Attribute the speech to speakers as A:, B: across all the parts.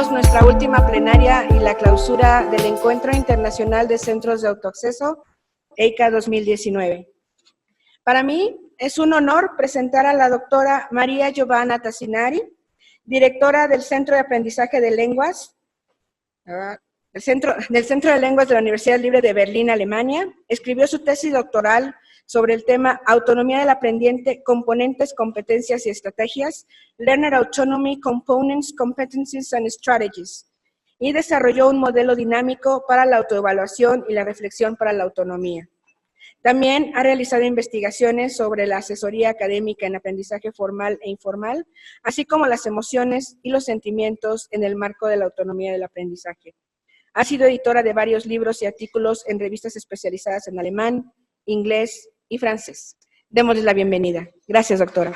A: Celebramos nuestra última plenaria y la clausura del Encuentro Internacional de Centros de Autoacceso, EICA 2019. Para mí es un honor presentar a la doctora María Giovanna Tassinari, directora del Centro de Aprendizaje de Lenguas, del Centro de Lenguas de la Universidad Libre de Berlín, Alemania. Escribió su tesis doctoral sobre el tema Autonomía del aprendiente, componentes, competencias y estrategias, Learner Autonomy, Components, Competencies and Strategies, y desarrolló un modelo dinámico para la autoevaluación y la reflexión para la autonomía. También ha realizado investigaciones sobre la asesoría académica en aprendizaje formal e informal, así como las emociones y los sentimientos en el marco de la autonomía del aprendizaje. Ha sido editora de varios libros y artículos en revistas especializadas en alemán, inglés y francés. Démosles la bienvenida. Gracias, doctora.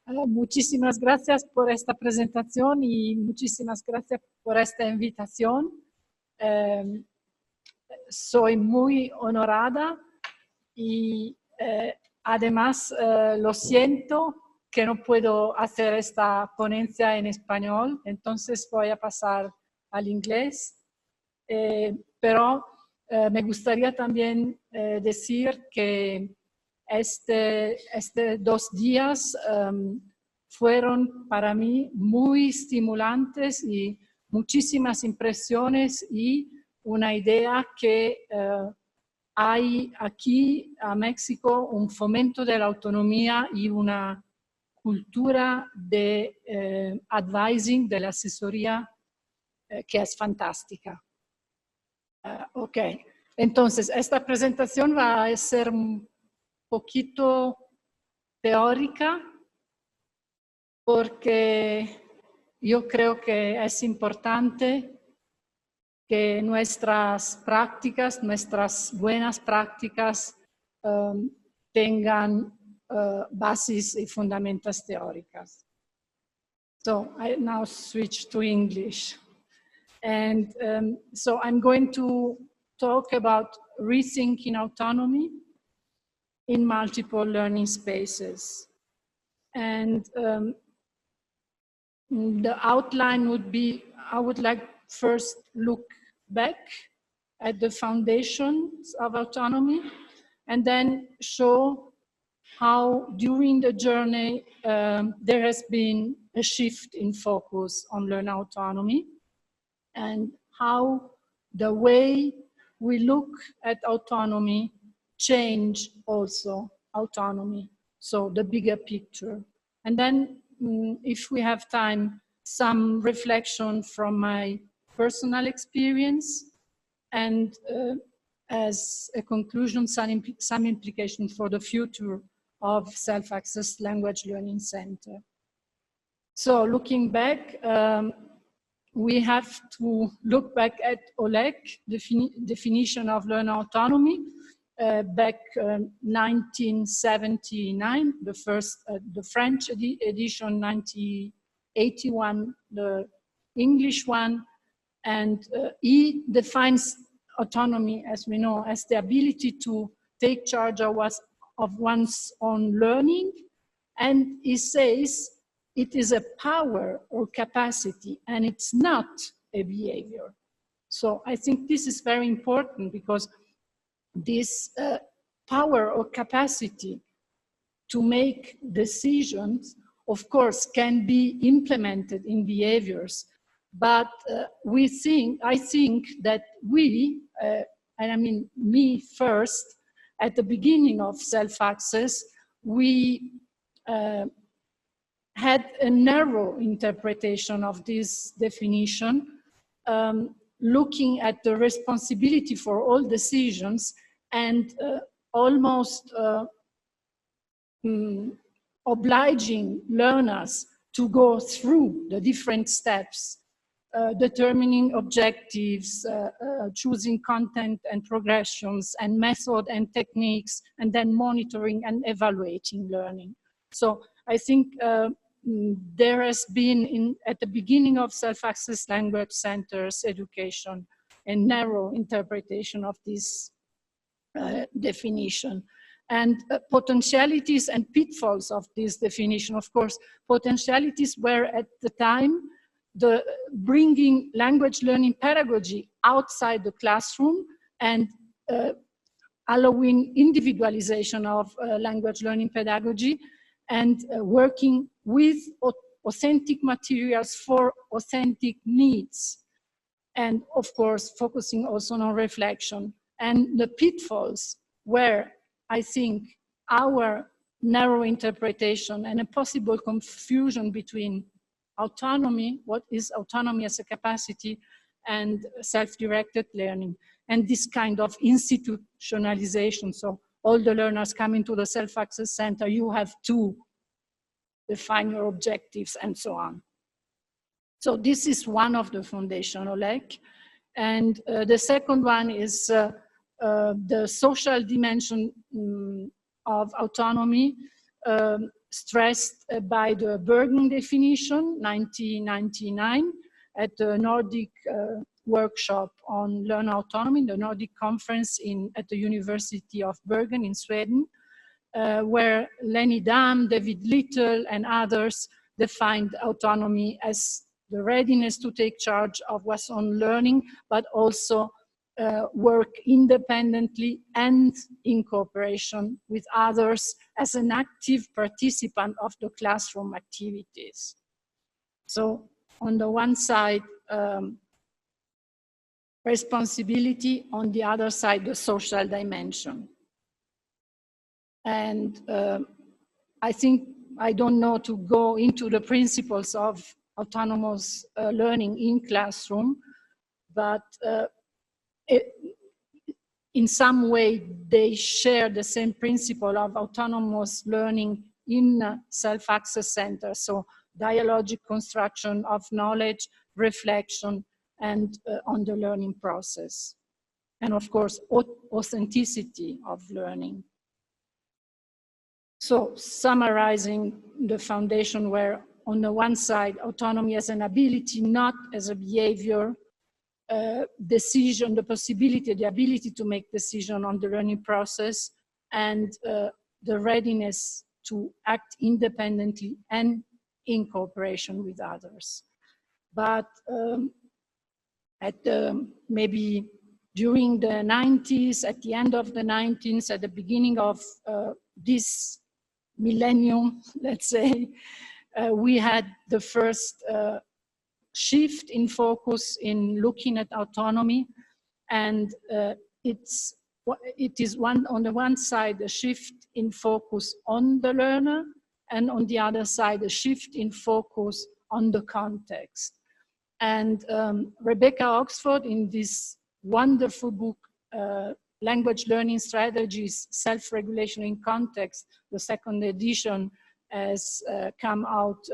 B: Muchísimas gracias por esta presentación y muchísimas gracias por esta invitación. Soy muy honorada y además lo siento que no puedo hacer esta ponencia en español, entonces voy a pasar al inglés. Pero me gustaría también decir que este 2 días fueron para mí muy estimulantes y muchísimas impresiones y una idea que hay aquí a México un fomento de la autonomía y una cultura de advising, de la asesoría que es fantástica. Ok, entonces esta presentación va a ser un poquito teórica porque yo creo que es importante que nuestras prácticas, nuestras buenas prácticas tengan bases y fundamentos teóricas. So I now switch to English. And so I'm going to talk about rethinking autonomy in multiple learning spaces. And the outline would be, I would like first look back at the foundations of autonomy and then show how during the journey there has been a shift in focus on learner autonomy and how the way we look at autonomy change also autonomy, so the bigger picture. And then if we have time, some reflection from my personal experience and as a conclusion, some implication for the future of self-access language learning center. So looking back, we have to look back at Holec, definition of learner autonomy, back 1979, the first, the French edition, 1981, the English one, and he defines autonomy, as we know, as the ability to take charge of one's own learning, and he says it is a power or capacity, and it's not a behavior. So I think this is very important because this power or capacity to make decisions, of course, can be implemented in behaviors. But I think that we, and I mean me first, at the beginning of self-access, we had a narrow interpretation of this definition, looking at the responsibility for all decisions and almost obliging learners to go through the different steps, determining objectives, choosing content and progressions and method and techniques, and then monitoring and evaluating learning. So I think there has been, at the beginning of self-access language centers education, a narrow interpretation of this definition. and potentialities and pitfalls of this definition. Of course, potentialities were at the time the bringing language learning pedagogy outside the classroom and allowing individualization of language learning pedagogy and working with authentic materials for authentic needs. And of course, focusing also on reflection. And the pitfalls where I think our narrow interpretation and a possible confusion between autonomy, what is autonomy as a capacity, and self-directed learning, and this kind of institutionalization. So all the learners come into the self-access center, you have to define your objectives and so on. So this is one of the foundational Holec. And the second one is the social dimension of autonomy, stressed by the Bergen definition, 1999, at the Nordic workshop on learner autonomy, the Nordic conference at the University of Bergen in Sweden, where Lenny Dam, David Little, and others defined autonomy as the readiness to take charge of one's own learning, but also work independently and in cooperation with others as an active participant of the classroom activities. So on the one side, responsibility, on the other side, the social dimension. And I think, I don't know to go into the principles of autonomous learning in classroom, but in some way they share the same principle of autonomous learning in self-access centers. So dialogic construction of knowledge, reflection, and on the learning process. And of course, authenticity of learning. So summarizing the foundation where on the one side, autonomy as an ability, not as a behavior, decision, the possibility, the ability to make decision on the learning process, and the readiness to act independently and in cooperation with others. But maybe during the 90s, at the end of the 90s, at the beginning of this millennium, let's say, we had the first shift in focus in looking at autonomy, and it is on the one side a shift in focus on the learner, and on the other side a shift in focus on the context. And Rebecca Oxford, in this wonderful book, Language Learning Strategies, Self-Regulation in Context, the second edition has come out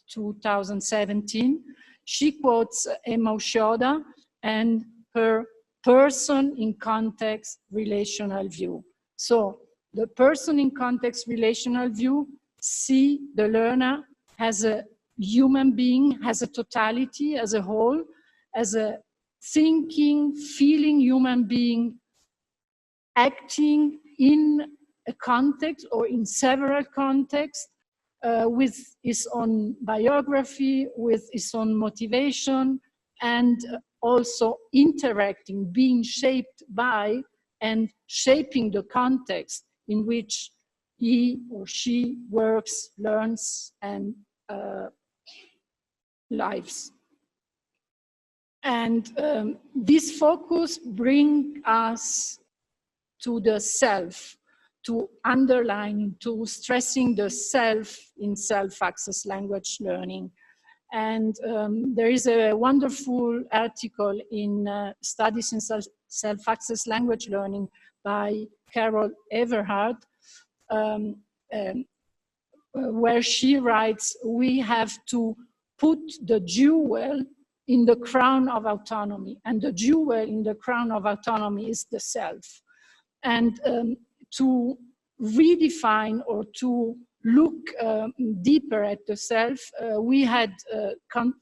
B: 2017. She quotes Emma Ushioda and her person in context relational view. So the person in context relational view see the learner as a human being, as a totality, as a whole, as a thinking, feeling human being, acting in a context or in several contexts, with his own biography, with his own motivation, and also interacting, being shaped by and shaping the context in which he or she works, learns, and lives. And this focus brings us to the self, to underlining, to stressing the self in self-access language learning. And there is a wonderful article in Studies in Self-Access Language Learning by Carol Everhard, where she writes, we have to put the jewel in the crown of autonomy, and the jewel in the crown of autonomy is the self. And to redefine or to look deeper at the self, we had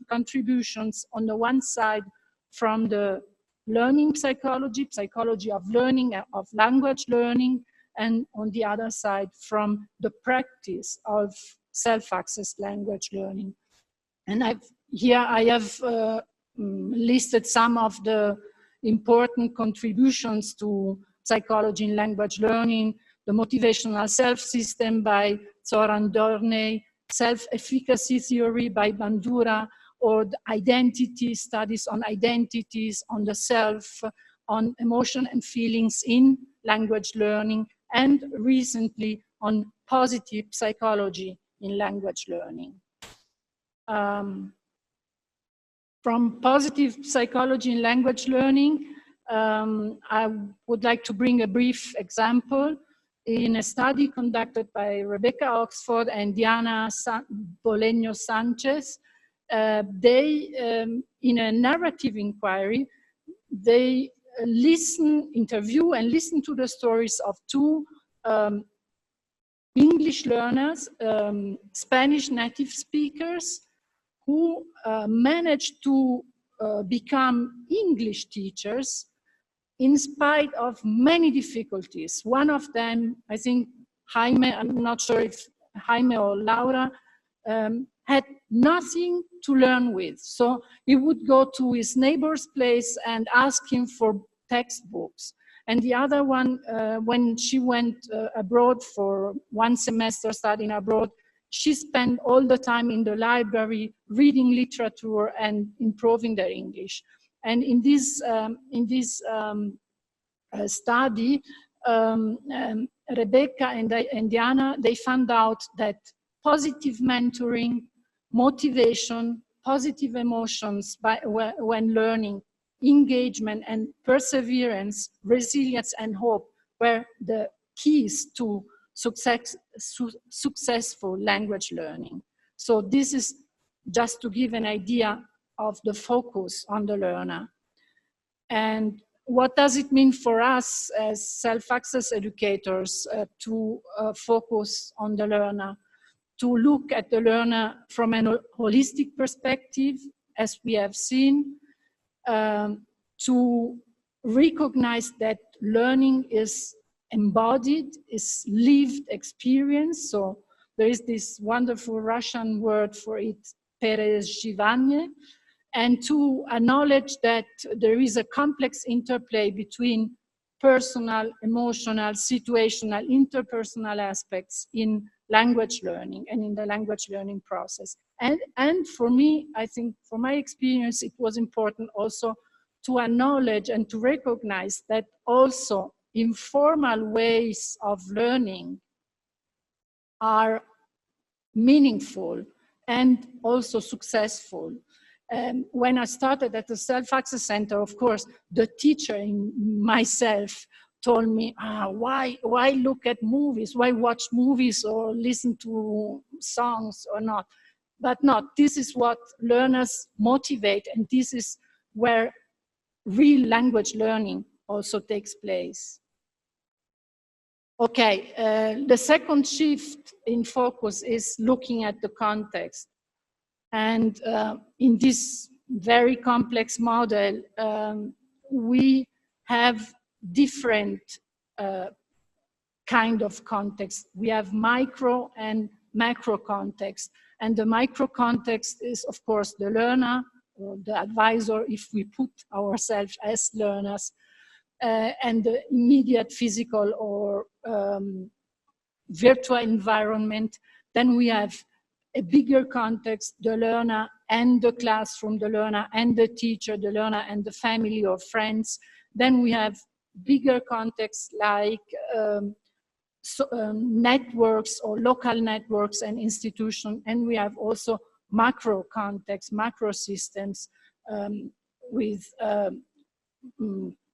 B: contributions on the one side from the learning psychology, psychology of learning, of language learning, and on the other side, from the practice of self-accessed language learning. And here I have listed some of the important contributions to psychology in language learning: the motivational self system by Zoran Dorney, self-efficacy theory by Bandura, or the identity studies on identities, on the self, on emotion and feelings in language learning, and recently on positive psychology in language learning. From positive psychology in language learning, I would like to bring a brief example. In a study conducted by Rebecca Oxford and Diana Boleño Sanchez, in a narrative inquiry, they interview and listen to the stories of two English learners, Spanish native speakers, who managed to become English teachers in spite of many difficulties. One of them, I think Jaime, I'm not sure if Jaime or Laura, had nothing to learn with. So he would go to his neighbor's place and ask him for textbooks. And the other one, when she went abroad for one semester studying abroad, she spent all the time in the library reading literature and improving their English. And in this study, Rebecca and Diana, they found out that positive mentoring, motivation, positive emotions when learning, engagement and perseverance, resilience and hope were the keys to successful language learning. So this is just to give an idea of the focus on the learner. And what does it mean for us as self-access educators to focus on the learner? To look at the learner from a holistic perspective, as we have seen, to recognize that learning is embodied, is lived experience. So there is this wonderful Russian word for it, переживание, and to acknowledge that there is a complex interplay between personal, emotional, situational, interpersonal aspects in language learning and in the language learning process. And for me, I think from my experience, it was important also to acknowledge and to recognize that also informal ways of learning are meaningful and also successful. When I started at the Self-Access Center, of course, the teacher in myself told me, why look at movies? Why watch movies or listen to songs or not? But not, this is what learners motivate, and this is where real language learning also takes place. Okay, the second shift in focus is looking at the context. And in this very complex model, we have different kind of context. We have micro and macro context. And the micro context is, of course, the learner or the advisor, if we put ourselves as learners, and the immediate physical or virtual environment. Then we have a bigger context, the learner and the classroom, the learner and the teacher, the learner and the family or friends. Then we have bigger contexts like networks or local networks and institutions. And we have also macro context, macro systems with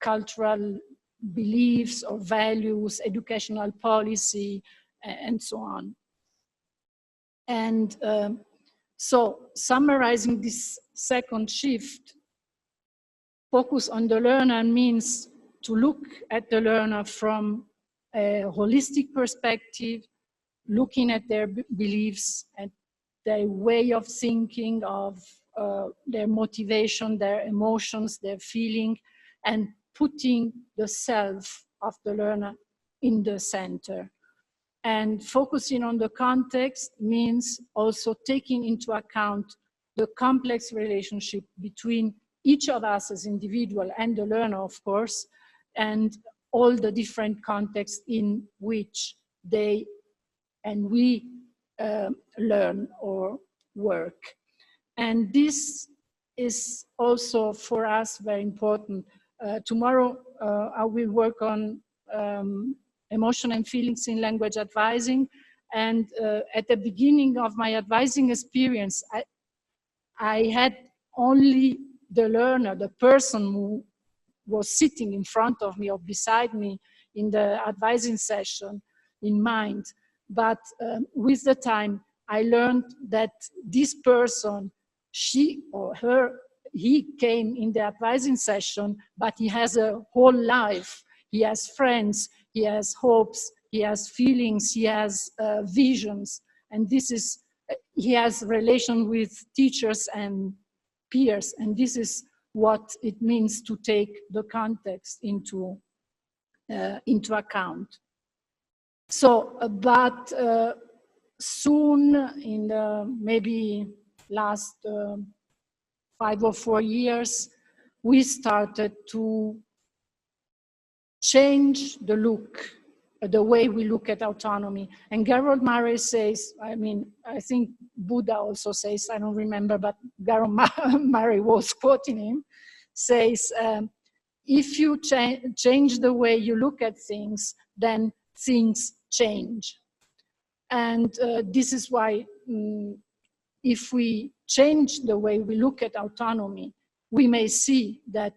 B: cultural beliefs or values, educational policy, and so on. And so summarizing this second shift, focus on the learner means to look at the learner from a holistic perspective, looking at their beliefs and their way of thinking, of their motivation, their emotions, their feeling, and putting the self of the learner in the center. And focusing on the context means also taking into account the complex relationship between each of us as individual and the learner, of course, and all the different contexts in which they and we learn or work. And this is also for us very important. Tomorrow I will work on emotion and feelings in language advising. And at the beginning of my advising experience, I had only the learner, the person who was sitting in front of me or beside me in the advising session in mind. But with the time, I learned that this person, she or her, he came in the advising session, but he has a whole life. He has friends, he has hopes, he has feelings, he has visions. And this is, he has relation with teachers and peers. And this is what it means to take the context into account. So, but soon, in the maybe last 5 or 4 years, we started to change the look, the way we look at autonomy. And Gerald Murray says, I mean, I think Buddha also says, I don't remember, but Gerald Murray was quoting him, says, if you change the way you look at things, then things change. And this is why if we change the way we look at autonomy, we may see that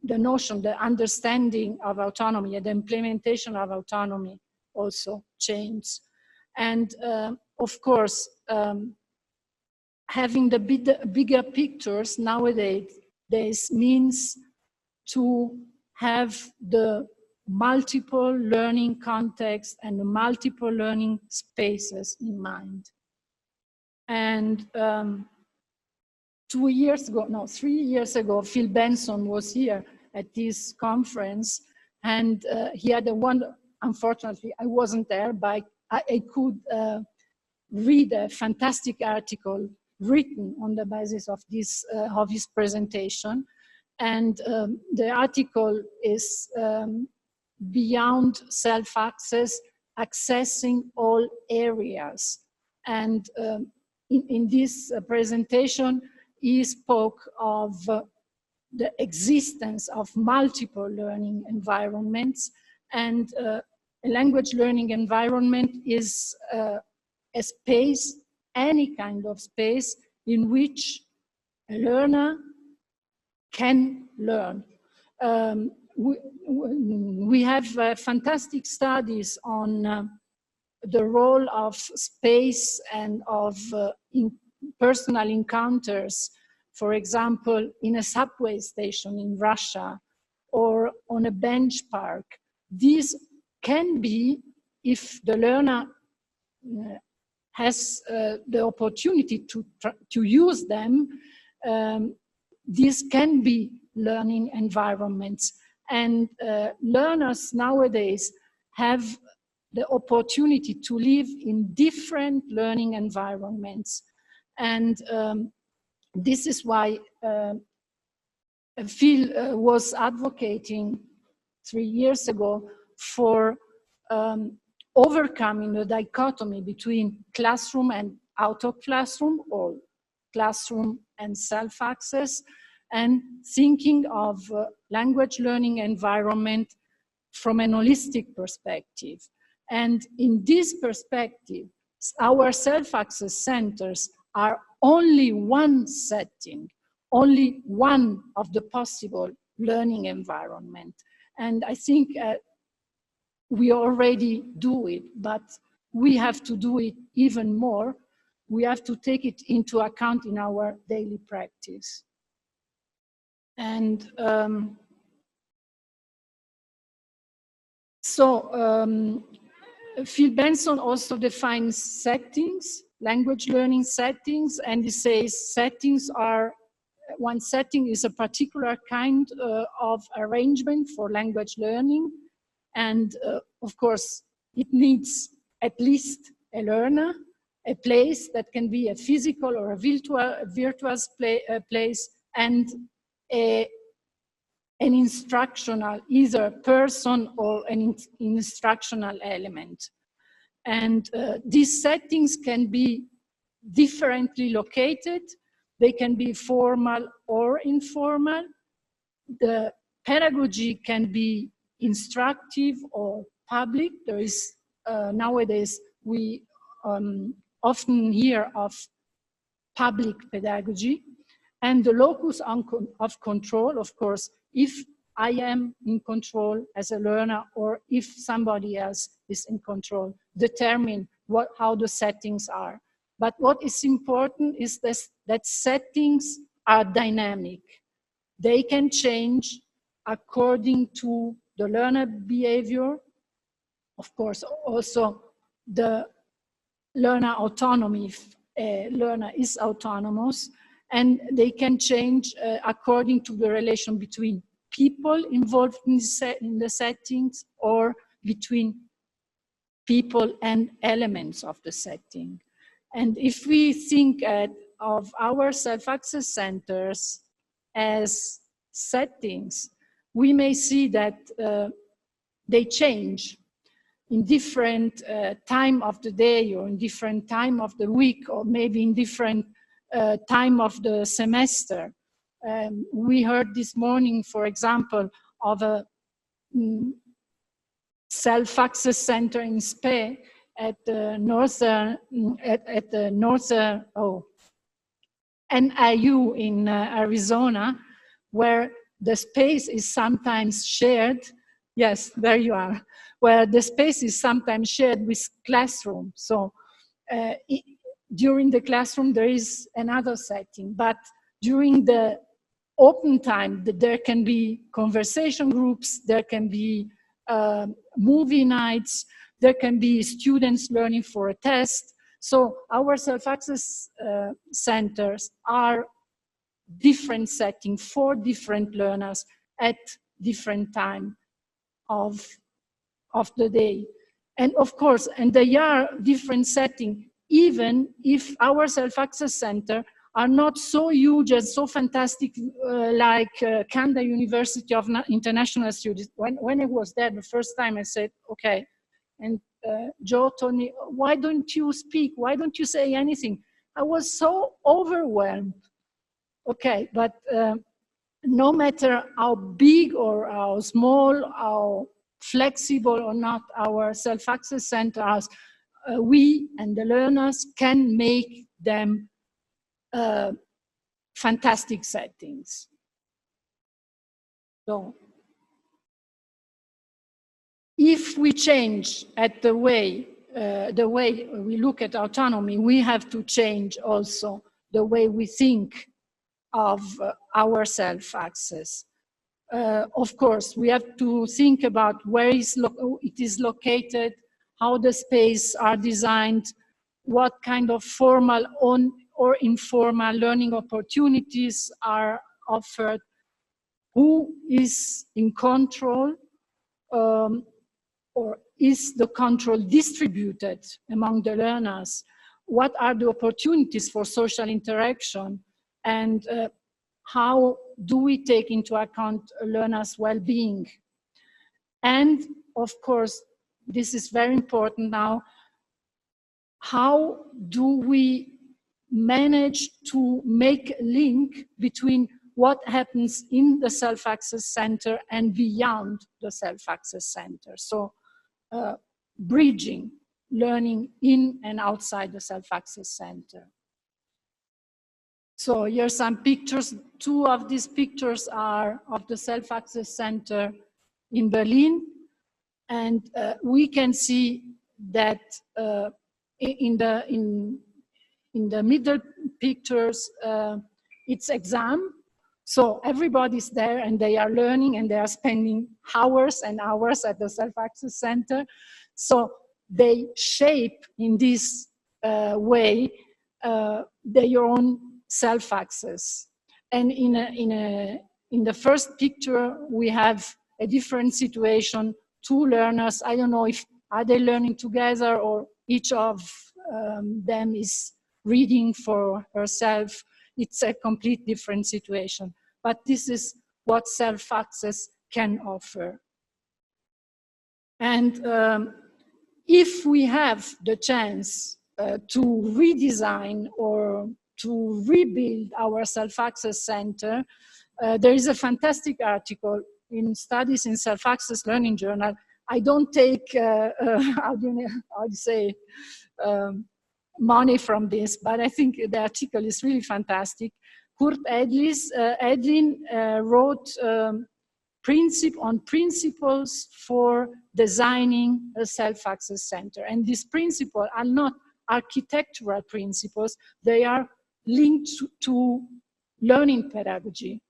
B: the notion, the understanding of autonomy and the implementation of autonomy also change. And of course, having the bigger pictures nowadays, this means to have the multiple learning contexts and the multiple learning spaces in mind. And 3 years ago, Phil Benson was here at this conference, and he had a unfortunately, I wasn't there, but I could read a fantastic article written on the basis of this of his presentation. And the article is Beyond Self-Access, Accessing All Areas. And in this presentation, he spoke of the existence of multiple learning environments, and a language learning environment is a space, any kind of space, in which a learner can learn. We have fantastic studies on the role of space and of personal encounters, for example, in a subway station in Russia or on a bench park. These can be, if the learner has the opportunity to use them, these can be learning environments. And learners nowadays have the opportunity to live in different learning environments. And this is why Phil was advocating 3 years ago for overcoming the dichotomy between classroom and out of classroom, or classroom and self-access, and thinking of language learning environment from an holistic perspective. And in this perspective, our self-access centers are only one setting, only one of the possible learning environment. And I think we already do it, but we have to do it even more. We have to take it into account in our daily practice. And Phil Benson also defines settings, language learning settings, and he says settings are, one setting is a particular kind of arrangement for language learning, And of course, it needs at least a learner, a place that can be a physical or a virtual place, and an instructional, either person or an instructional element. And these settings can be differently located. They can be formal or informal. The pedagogy can be instructive or public. There is, nowadays, we often hear of public pedagogy. And the locus of control, of course, if I am in control as a learner or if somebody else is in control, determine how the settings are. But what is important is that settings are dynamic. They can change according to the learner behavior. Of course, also the learner autonomy, if a learner is autonomous, and they can change according to the relation between people involved in the settings or between people and elements of the setting. And if we think of our self-access centers as settings, we may see that they change in different time of the day or in different time of the week or maybe in different time of the semester. We heard this morning, for example, of a self-access center in Spain at the NIU in Arizona, where the space is sometimes shared. Yes, there you are. Where the space is sometimes shared with classroom. So during the classroom, there is another setting, but during the open time, there can be conversation groups, there can be movie nights, there can be students learning for a test. So our self-access centers are different settings for different learners at different time of the day. And of course, and they are different settings, even if our self-access center are not so huge and so fantastic like Canada University of International Studies. When I was there the first time, I said, okay, and Joe told me, why don't you speak? Why don't you say anything? I was so overwhelmed. Okay, but no matter how big or how small, how flexible or not our self-access centers, we and the learners can make them fantastic settings. So, if we change at the way we look at autonomy, we have to change also the way we think of our self-access. Of course, we have to think about where it is located, how the space are designed, what kind of formal or informal learning opportunities are offered, who is in control, or is the control distributed among the learners? What are the opportunities for social interaction? And how do we take into account learners' well-being? And of course, this is very important now, how do we manage to make a link between what happens in the self-access center and beyond the self-access center? So bridging learning in and outside the self-access center. So here's some pictures. Two of these pictures are of the self-access center in Berlin. And we can see that in the middle pictures, it's exam. So everybody's there and they are learning and they are spending hours and hours at the self-access center. So they shape in this way their own self-access. And in the first picture, we have a different situation two learners. I don't know if are they learning together or each of them is reading for herself. It's a complete different situation. But this is what self-access can offer. And if we have the chance to redesign or to rebuild our self-access center, there is a fantastic article in Studies in Self-Access Learning Journal. I don't take, how do you say, money from this, but I think the article is really fantastic. Kurt Edlin wrote on principles for designing a self-access center. And these principles are not architectural principles, they are linked to learning pedagogy.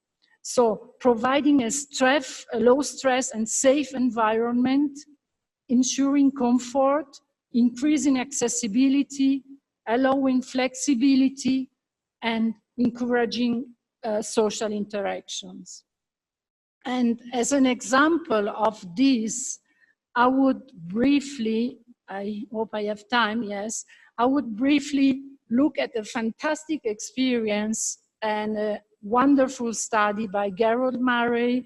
B: So providing a low stress and safe environment, ensuring comfort, increasing accessibility, allowing flexibility, and encouraging social interactions. And as an example of this, I would briefly, I hope I have time, yes, I would briefly look at a fantastic experience and a wonderful study by Gerald Murray,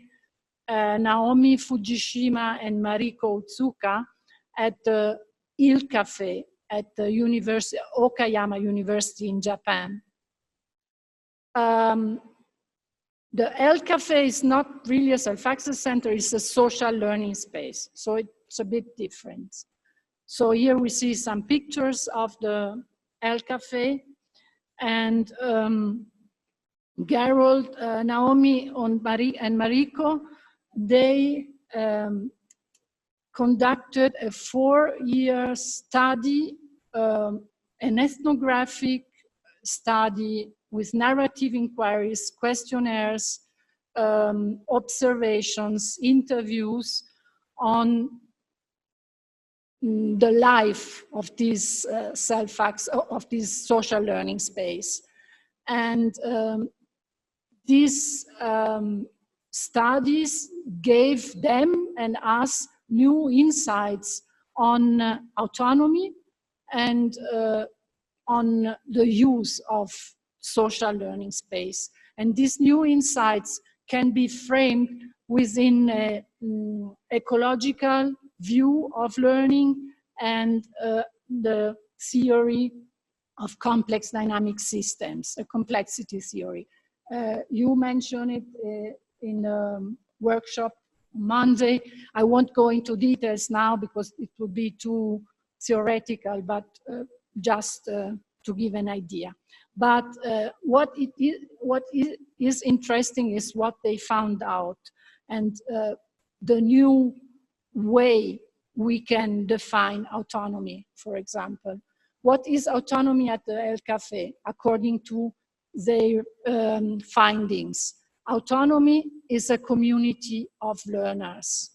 B: Naomi Fujishima, and Mariko Otsuka at the Il Cafe at the Okayama University in Japan. The El Cafe is not really a self-access center, it's a social learning space. So it's a bit different. So here we see some pictures of the El Cafe, and Gerald, Naomi, and Mariko, they conducted a 4-year study, an ethnographic study with narrative inquiries, questionnaires, observations, interviews on the life of this of this social learning space. And these studies gave them and us new insights on autonomy and on the use of social learning space. And these new insights can be framed within an ecological view of learning and the theory of complex dynamic systems, a complexity theory. You mentioned it in a workshop Monday. I won't go into details now because it would be too theoretical, but just to give an idea. But what is interesting is what they found out, and the new way we can define autonomy, for example. What is autonomy at the El Cafe, according to their findings? Autonomy is a community of learners,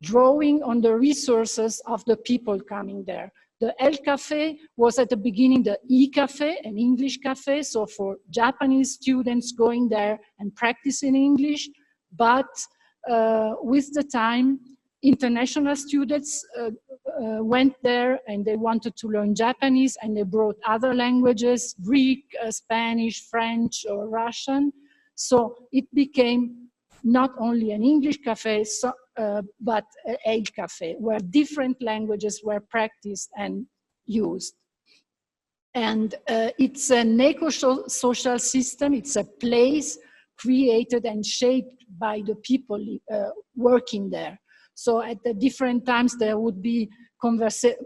B: drawing on the resources of the people coming there. The El Cafe was at the beginning the E-Cafe, an English cafe, so for Japanese students going there and practicing English, but with the time, international students went there and they wanted to learn Japanese, and they brought other languages, Greek, Spanish, French, or Russian. So it became not only an English cafe, but a cafe where different languages were practiced and used. And it's an eco-social system. It's a place created and shaped by the people working there. So at the different times there would be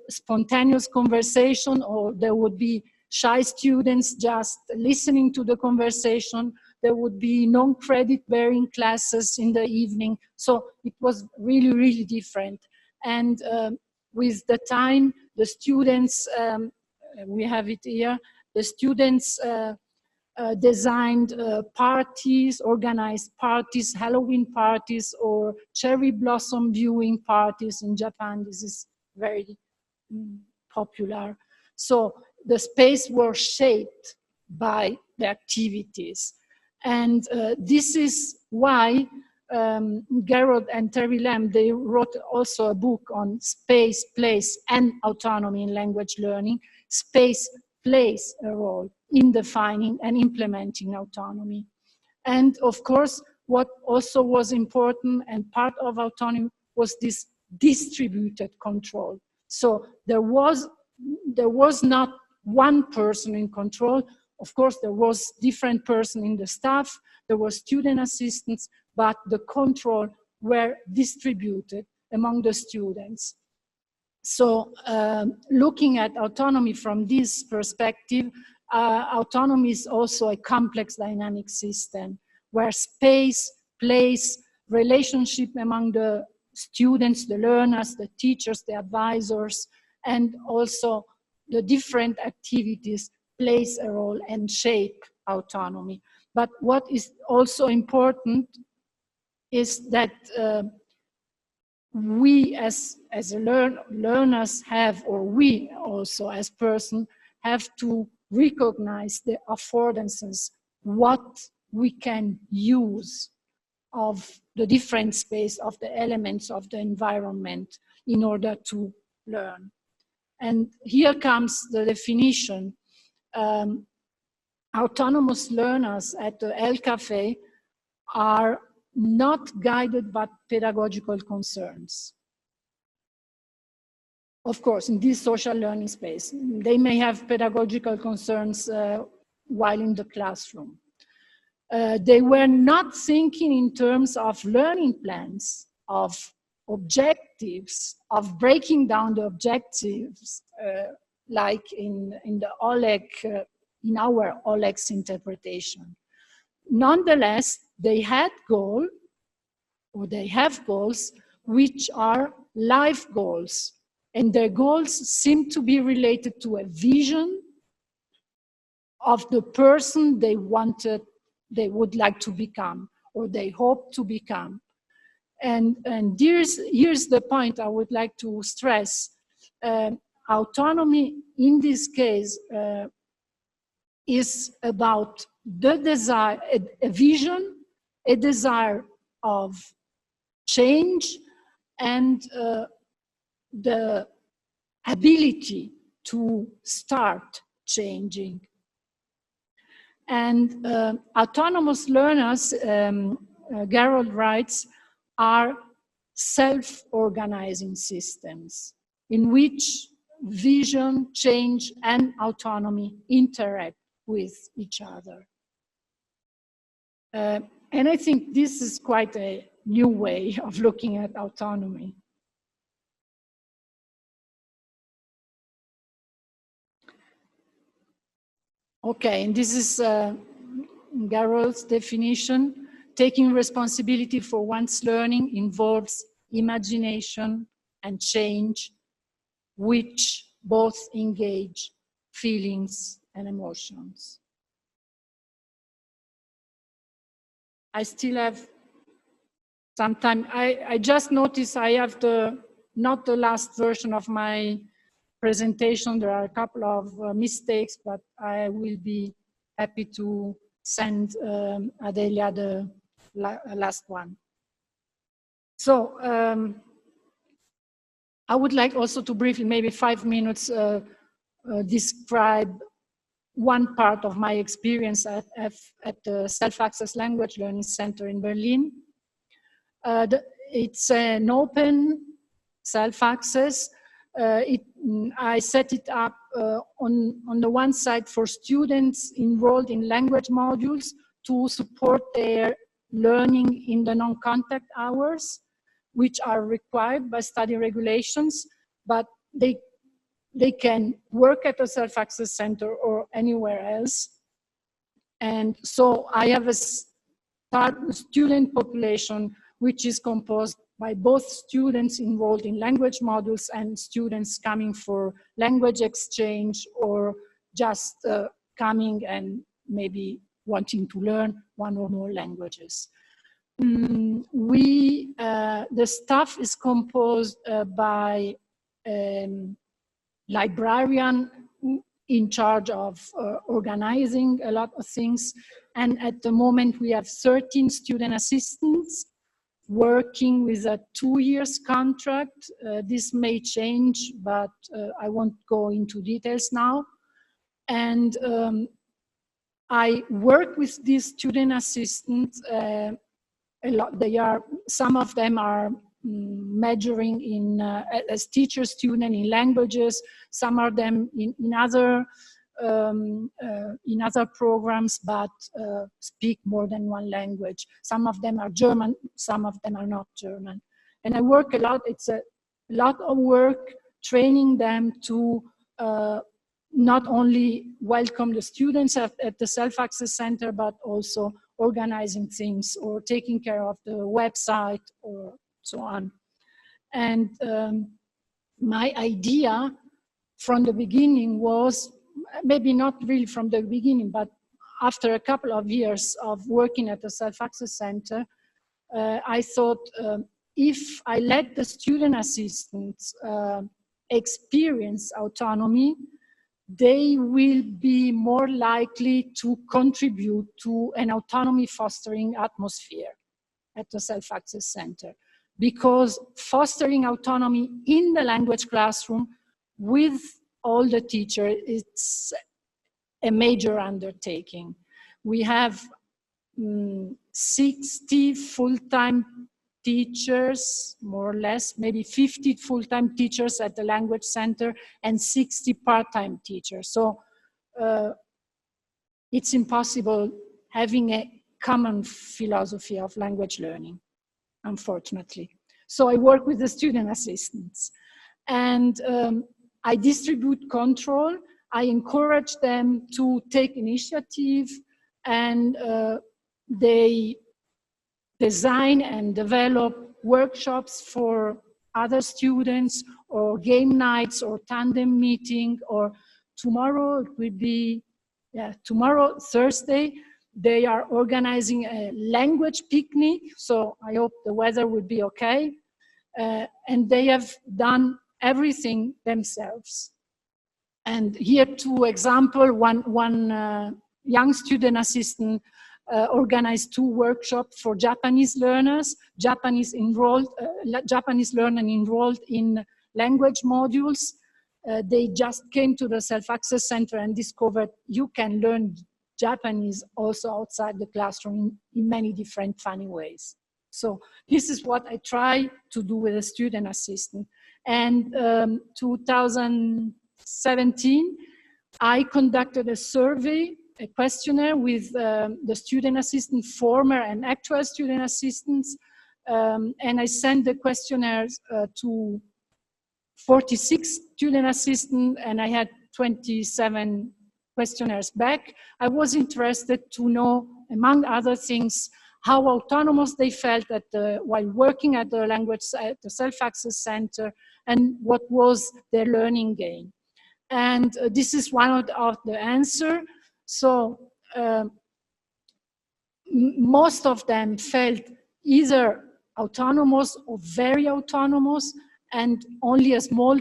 B: spontaneous conversation, or there would be shy students just listening to the conversation. There would be non-credit bearing classes in the evening. So it was really, really different. And with the time, the students, we have it here, the students designed parties, organized parties, Halloween parties, or cherry blossom viewing parties in Japan. This is very popular. So the space was shaped by the activities. And this is why Gerald and Terry Lamb, they wrote also a book on space, place, and autonomy in language learning. Space plays a role in defining and implementing autonomy. And of course, what also was important and part of autonomy was this distributed control. So there was not one person in control. Of course, there was different person in the staff, there were student assistants, but the control were distributed among the students. So looking at autonomy from this perspective, autonomy is also a complex dynamic system where space, place, relationship among the students, the learners, the teachers, the advisors, and also the different activities plays a role and shape autonomy. But what is also important is that we as learners have, or we also as person have to recognize the affordances, what we can use of the different space, of the elements of the environment in order to learn. And here comes the definition. Autonomous learners at the El Café are not guided by pedagogical concerns. Of course, in this social learning space, they may have pedagogical concerns while in the classroom. They were not thinking in terms of learning plans, of objectives, of breaking down the objectives, like in the Holec, in our Holec's interpretation. Nonetheless, they had goals, or they have goals, which are life goals. And their goals seem to be related to a vision of the person they would like to become, or they hope to become. And here's the point I would like to stress. Autonomy in this case is about the desire, a vision, a desire of change, and the ability to start changing. And autonomous learners, Gerald writes, are self-organizing systems in which vision, change, and autonomy interact with each other. And I think this is quite a new way of looking at autonomy. Okay, and this is Gerald's definition. Taking responsibility for one's learning involves imagination and change, which both engage feelings and emotions. I still have some time. I just noticed I have not the last version of my presentation. There are a couple of mistakes, but I will be happy to send Adelia the last one. So I would like also to briefly, maybe 5 minutes, describe one part of my experience at the Self-Access Language Learning Center in Berlin. It's an open self-access. I set it up on the one side for students enrolled in language modules to support their learning in the non-contact hours, which are required by study regulations, but they can work at a self-access center or anywhere else. And so I have a student population which is composed by both students enrolled in language modules and students coming for language exchange, or just coming and maybe wanting to learn one or more languages. The staff is composed by librarian in charge of organizing a lot of things. And at the moment we have 13 student assistants working with a 2 years contract. This may change, but I won't go into details now. And I work with these student assistants a lot. Some of them are majoring in as teacher student in languages. Some of them in other programs, but speak more than one language. Some of them are German, some of them are not German. And I work a lot. It's a lot of work training them to not only welcome the students at the Self-Access Center, but also organizing things or taking care of the website or so on. And my idea from the beginning was, maybe not really from the beginning, but after a couple of years of working at the Self-Access Center, I thought if I let the student assistants experience autonomy, they will be more likely to contribute to an autonomy fostering atmosphere at the Self-Access Center. Because fostering autonomy in the language classroom with all the teachers, it's a major undertaking. We have 60 full-time teachers, more or less, maybe 50 full-time teachers at the language center and 60 part-time teachers. So it's impossible having a common philosophy of language learning, unfortunately. So I work with the student assistants, and I distribute control. I encourage them to take initiative, and they design and develop workshops for other students, or game nights, or tandem meeting, or tomorrow it will be, tomorrow, Thursday, they are organizing a language picnic, so I hope the weather will be okay. And they have done everything themselves. And here, two examples. One young student assistant organized 2 workshops for Japanese learners, Japanese learner enrolled in language modules. They just came to the Self-Access Center and discovered you can learn Japanese also outside the classroom in many different funny ways. So this is what I try to do with a student assistant. And 2017, I conducted a survey, a questionnaire with the student assistant, former and actual student assistants. And I sent the questionnaires to 46 student assistants, and I had 27 questionnaires back. I was interested to know, among other things, how autonomous they felt while working at the Self-Access Center, and what was their learning gain. And this is one of the answer. So most of them felt either autonomous or very autonomous, and only a small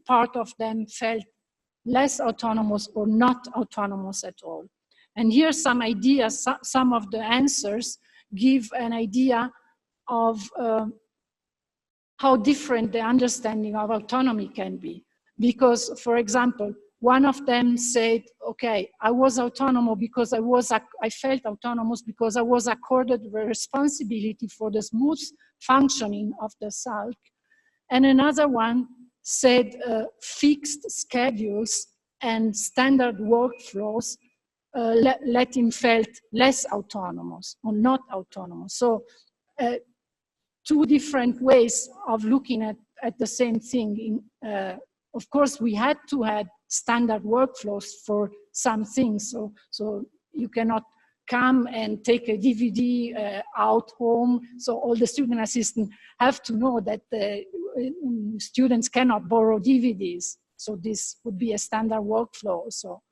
B: part of them felt less autonomous or not autonomous at all. And here's some ideas, some of the answers give an idea of how different the understanding of autonomy can be. Because, for example, one of them said, okay, I was autonomous because I felt autonomous because I was accorded the responsibility for the smooth functioning of the SALC. And another one said fixed schedules and standard workflows let him felt less autonomous or not autonomous. So 2 different ways of looking at the same thing. Of course, we had to have standard workflows for some things. So you cannot come and take a DVD out home. So all the student assistants have to know that the students cannot borrow DVDs. So this would be a standard workflow. So,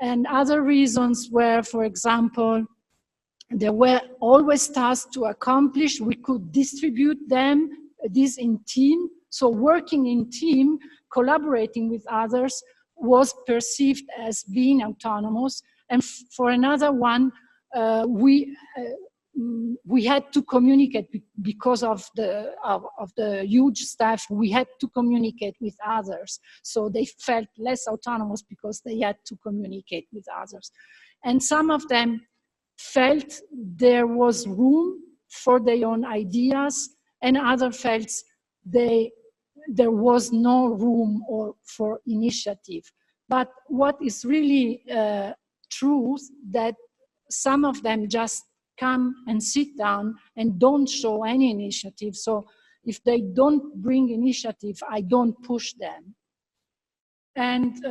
B: and other reasons were, for example, there were always tasks to accomplish. We could distribute them, this in team. So working in team, collaborating with others was perceived as being autonomous. And for another one, we had to communicate because of the huge staff. We had to communicate with others, so they felt less autonomous because they had to communicate with others. And some of them felt there was room for their own ideas, and others felt there was no room for initiative. But what is really true, that some of them just come and sit down and don't show any initiative. So if they don't bring initiative, I don't push them. And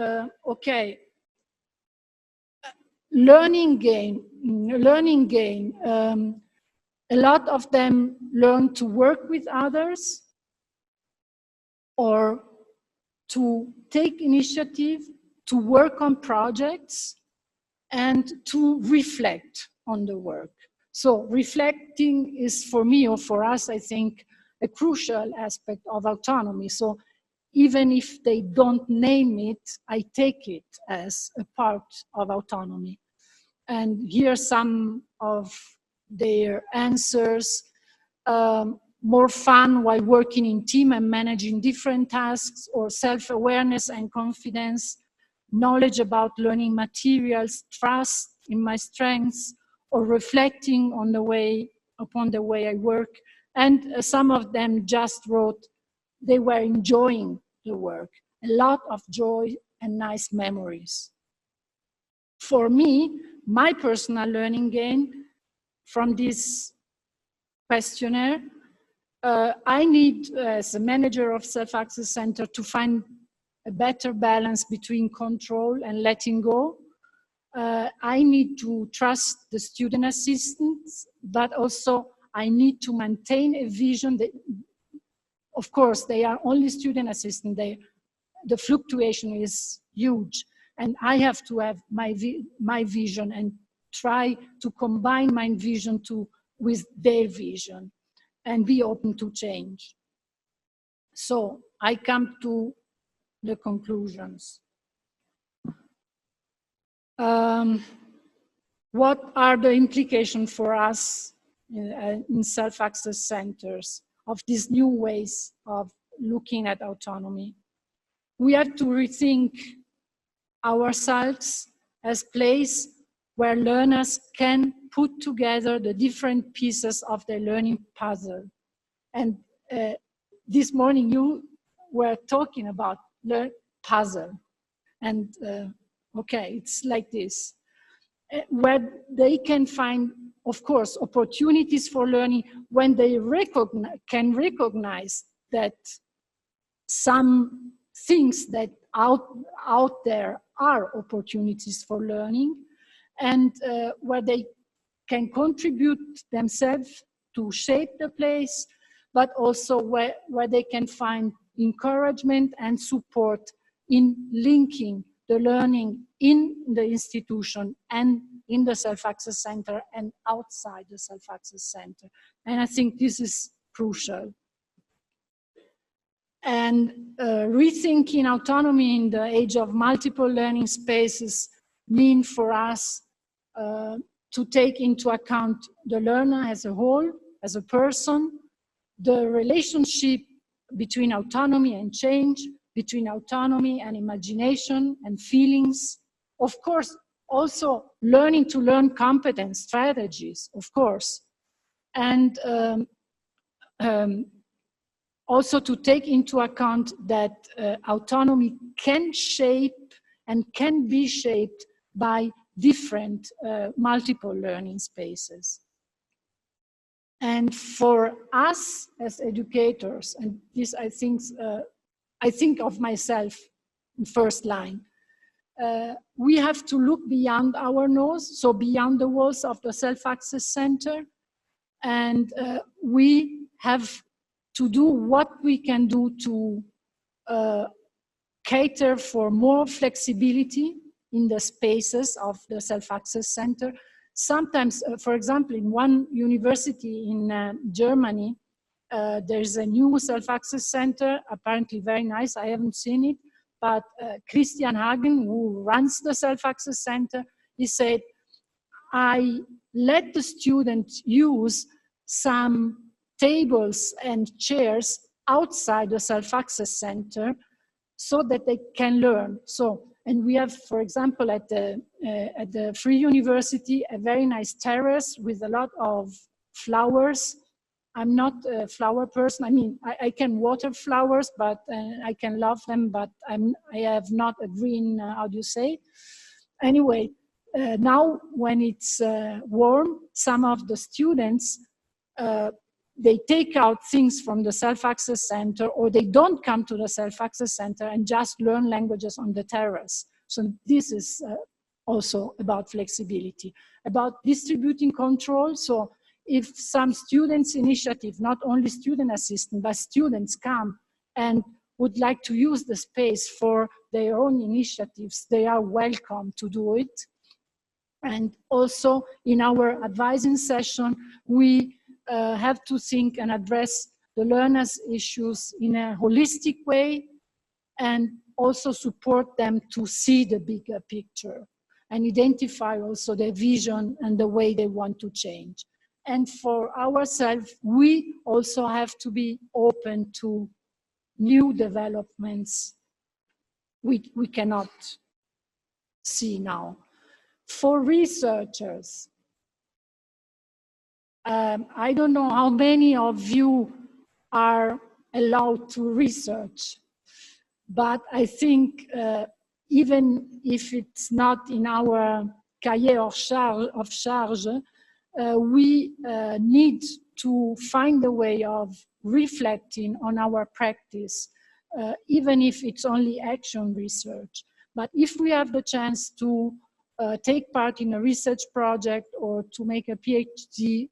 B: okay, learning gain. A lot of them learn to work with others, or to take initiative, to work on projects, and to reflect on the work. So reflecting is, for me, or for us, I think, a crucial aspect of autonomy. So even if they don't name it, I take it as a part of autonomy. And here are some of their answers. More fun while working in team and managing different tasks, or self-awareness and confidence, knowledge about learning materials, trust in my strengths, or reflecting on upon the way I work. And some of them just wrote they were enjoying the work, a lot of joy and nice memories. For me, my personal learning gain from this questionnaire, I need, as a manager of Self-Access Center, to find a better balance between control and letting go. I need to trust the student assistants, but also I need to maintain a vision that, of course, they are only student assistants. The fluctuation is huge, and I have to have my vision and try to combine my vision with their vision, and be open to change. So I come to the conclusions. What are the implications for us in self-access centers of these new ways of looking at autonomy? We have to rethink ourselves as a place where learners can put together the different pieces of their learning puzzle. And this morning you were talking about puzzle. And okay, it's like this, where they can find, of course, opportunities for learning when they can recognize that some things that out there are opportunities for learning, and where they can contribute themselves to shape the place, but also where they can find encouragement and support in linking the learning in the institution and in the self-access center and outside the self-access center. And I think this is crucial. And rethinking autonomy in the age of multiple learning spaces mean for us to take into account the learner as a whole, as a person, the relationship between autonomy and change, between autonomy and imagination and feelings. Of course, also learning to learn competence strategies, of course. And also to take into account that autonomy can shape and can be shaped by different multiple learning spaces. And for us as educators, and this I think of myself in first line, we have to look beyond our nose, so beyond the walls of the self-access center, and we have to do what we can do to cater for more flexibility in the spaces of the self-access center. Sometimes, for example, in one university in Germany, there's a new self-access center, apparently very nice, I haven't seen it, but Christian Hagen, who runs the self-access center, he said, I let the students use some tables and chairs outside the self-access center so that they can learn. So, and we have, for example, at the Free University, a very nice terrace with a lot of flowers. I'm not a flower person. I mean, I can water flowers, but I can love them, but I have not a green, how do you say? Anyway, now when it's warm, some of the students, they take out things from the self-access center, or they don't come to the self-access center and just learn languages on the terrace. So this is also about flexibility, about distributing control. So if some students' initiative, not only student assistant, but students come and would like to use the space for their own initiatives, they are welcome to do it. And also in our advising session, we have to think and address the learners' issues in a holistic way, and also support them to see the bigger picture and identify also their vision and the way they want to change. And for ourselves, we also have to be open to new developments we cannot see now. For researchers, I don't know how many of you are allowed to research, but I think even if it's not in our cahier of charge, we need to find a way of reflecting on our practice, even if it's only action research. But if we have the chance to take part in a research project or to make a PhD,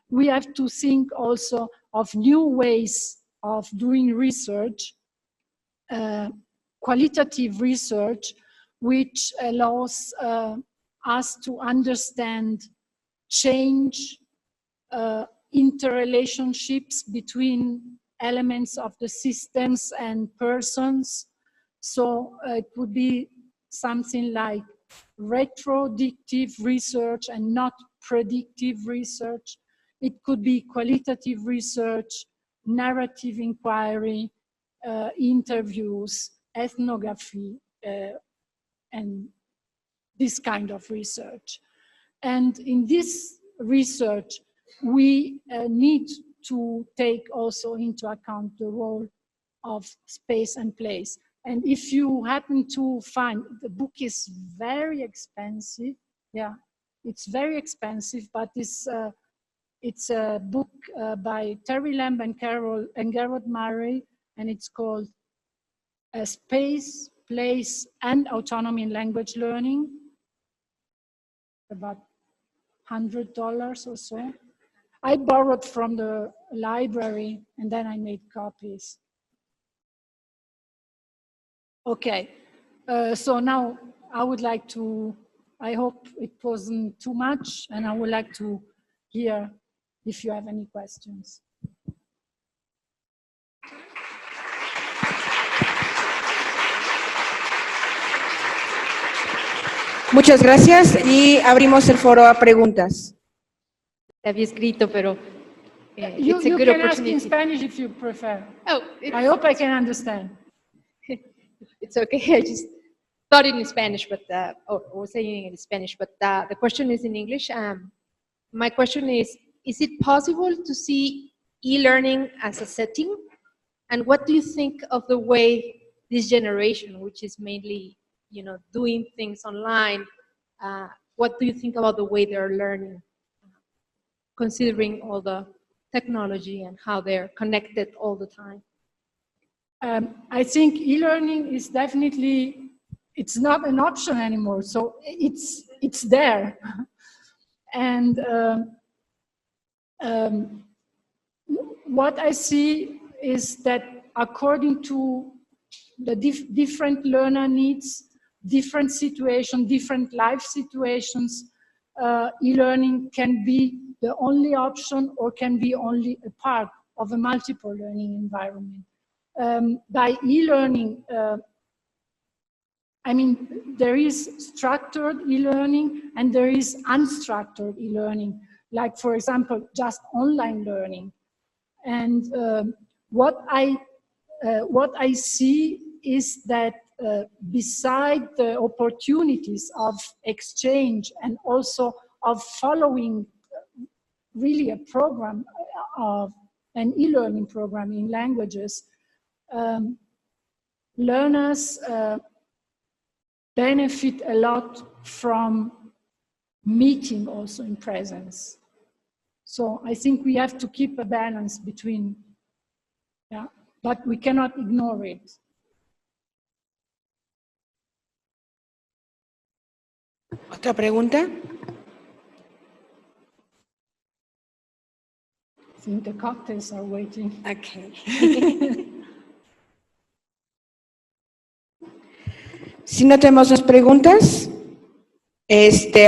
B: we have to think also of new ways of doing research, qualitative research, which allows us to understand change, interrelationships between elements of the systems and persons. So it would be something like retrodictive research and not predictive research. It could be qualitative research, narrative inquiry, interviews, ethnography, and this kind of research. And in this research, we need to take also into account the role of space and place. And if you happen to find, the book is very expensive. Yeah, it's very expensive, but it's a book by Terry Lamb and Gerard Murray, and it's called Space, Place, and Autonomy in Language Learning. About $100 or so. I borrowed from the library and then I made copies. Okay, so now I would like to, I hope it wasn't too much, and I would like to hear if you have any questions.
A: Muchas gracias y abrimos el foro a preguntas.
C: Había escrito, pero
B: You
C: it's a good
B: can ask
C: opportunity.
B: in Spanish if you prefer.
C: Oh,
B: I hope I can understand.
C: it's okay. I just thought it in Spanish, but or was saying it in Spanish, but the question is in English. My question is it possible to see e-learning as a setting? And what do you think of the way this generation, which is mainly, doing things online, what do you think about the way they're learning, considering all the technology and how they're connected all the time?
B: I think e-learning is definitely, it's not an option anymore. So it's there. And what I see is that according to the different learner needs, different situations, different life situations, e-learning can be the only option or can be only a part of a multiple learning environment. By e-learning, I mean, there is structured e-learning and there is unstructured e-learning, like, for example, just online learning. And what I see is that beside the opportunities of exchange and also of following really a program of an e-learning program in languages, learners benefit a lot from meeting also in presence. So I think we have to keep a balance between, yeah, but we cannot ignore it.
A: ¿Otra pregunta?
B: I think the cocktails are waiting.
A: Okay. Si no tenemos más preguntas,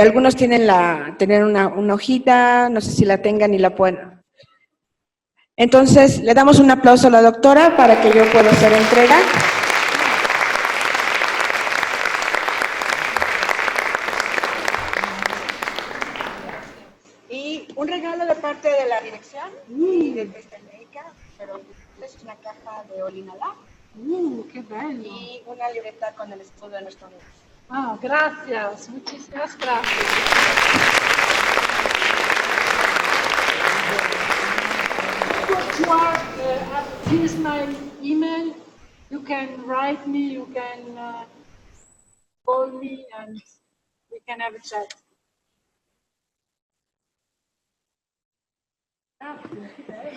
A: algunos tienen una hojita, no sé si la tengan y la pueden. Entonces, le damos un aplauso a la doctora para que yo pueda hacer entrega. Y un regalo de parte de la dirección y de Médica, pero es una caja de Olinalá.
B: ¡Qué bello!
A: Y una libreta con el escudo de nuestro niño.
B: Ah, gracias, muchísimas gracias. Here's my email. You can write me, you can call me, and we can have a chat.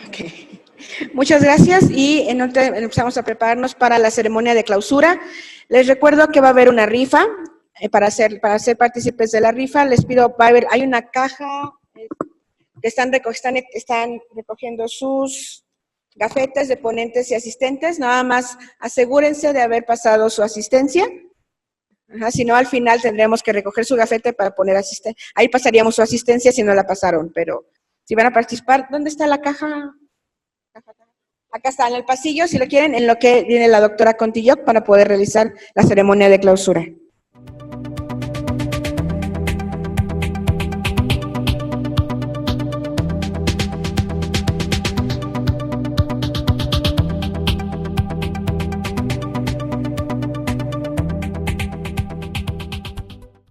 A: Okay. Muchas gracias y empezamos a prepararnos para la ceremonia de clausura. Les recuerdo que va a haber una rifa. Para ser partícipes de la rifa, les pido, hay una caja que están recogiendo sus gafetes de ponentes y asistentes. Nada más asegúrense de haber pasado su asistencia. Si no, al final tendremos que recoger su gafete para poner asistente. Ahí pasaríamos su asistencia si no la pasaron, pero si van a participar, ¿dónde está la caja? Acá está, en el pasillo, si lo quieren, en lo que viene la doctora Contilloc para poder realizar la ceremonia de clausura.